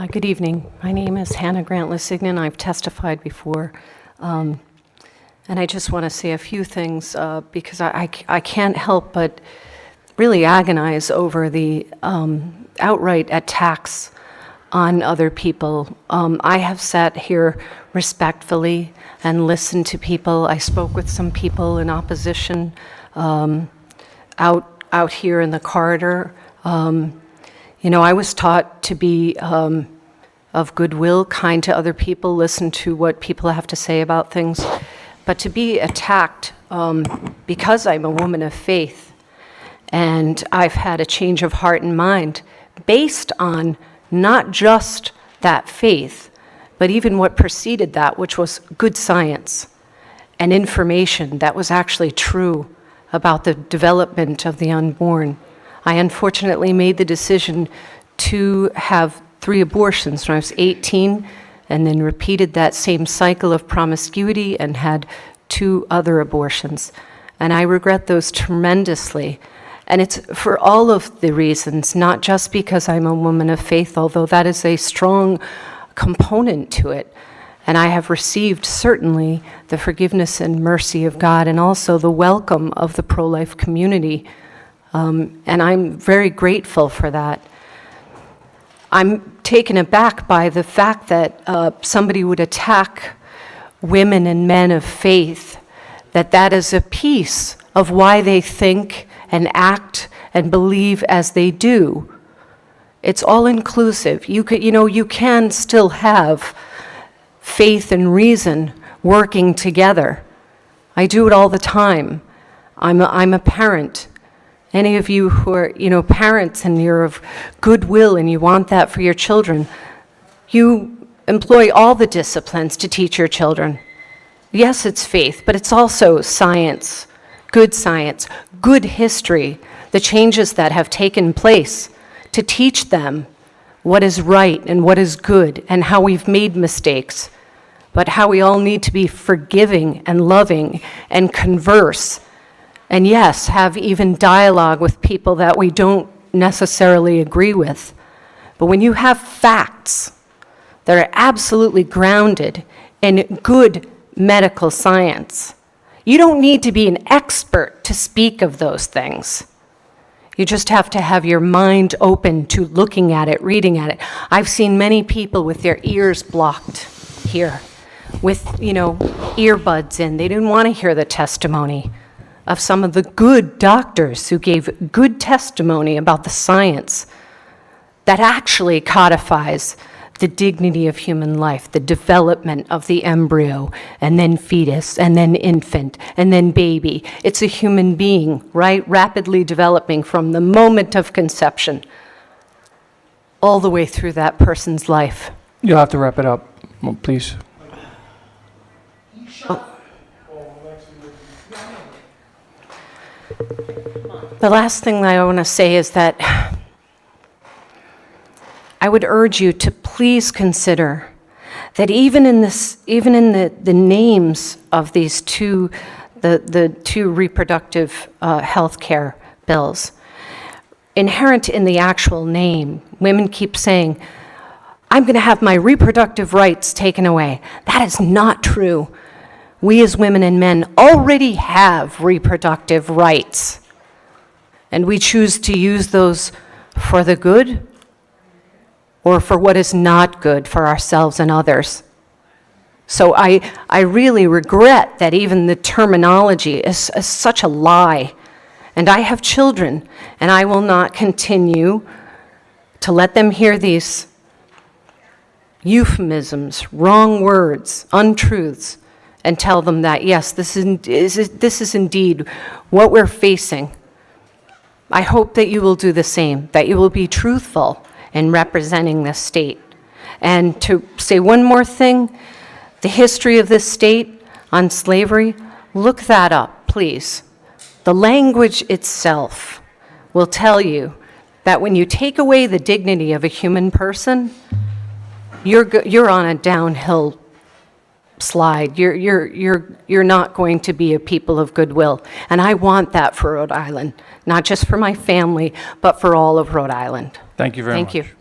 Good evening. My name is Hannah Grant Less Cygnet. I've testified before. And I just want to say a few things because I can't help but really agonize over the outright attacks on other people. I have sat here respectfully and listened to people. I spoke with some people in opposition out here in the corridor. I was taught to be of goodwill, kind to other people, listen to what people have to say about things. But to be attacked because I'm a woman of faith and I've had a change of heart and mind based on not just that faith, but even what preceded that, which was good science and information that was actually true about the development of the unborn. I unfortunately made the decision to have 3 abortions when I was 18, and then repeated that same cycle of promiscuity and had 2 other abortions. And I regret those tremendously. And it's for all of the reasons, not just because I'm a woman of faith, although that is a strong component to it. And I have received certainly the forgiveness and mercy of God, and also the welcome of the pro-life community. And I'm very grateful for that. I'm taken aback by the fact that somebody would attack women and men of faith, that is a piece of why they think and act and believe as they do. It's all inclusive. You can still have faith and reason working together. I do it all the time. I'm a parent. Any of you who are, parents and you're of goodwill and you want that for your children, you employ all the disciplines to teach your children. Yes, it's faith, but it's also science, good history, the changes that have taken place to teach them what is right and what is good and how we've made mistakes, but how we all need to be forgiving and loving and converse. And yes, have even dialogue with people that we don't necessarily agree with. But when you have facts that are absolutely grounded in good medical science, you don't need to be an expert to speak of those things. You just have to have your mind open to looking at it, reading at it. I've seen many people with their ears blocked here, with, earbuds in. They didn't want to hear the testimony of some of the good doctors who gave good testimony about the science that actually codifies the dignity of human life, the development of the embryo, and then fetus, and then infant, and then baby. It's a human being, right? Rapidly developing from the moment of conception all the way through that person's life. You'll have to wrap it up, please. The last thing that I want to say is that I would urge you to please consider that even in the names of these the two reproductive health care bills, inherent in the actual name, women keep saying, I'm going to have my reproductive rights taken away. That is not true. We as women and men already have reproductive rights, and we choose to use those for the good or for what is not good for ourselves and others. So I really regret that even the terminology is such a lie. And I have children, and I will not continue to let them hear these euphemisms, wrong words, untruths, and tell them that, yes, this is indeed what we're facing. I hope that you will do the same, that you will be truthful in representing this state. And to say one more thing, the history of this state on slavery, look that up, please. The language itself will tell you that when you take away the dignity of a human person, you're on a downhill slide. You're not going to be a people of goodwill. And I want that for Rhode Island, not just for my family, but for all of Rhode Island. Thank you very much. Thank you.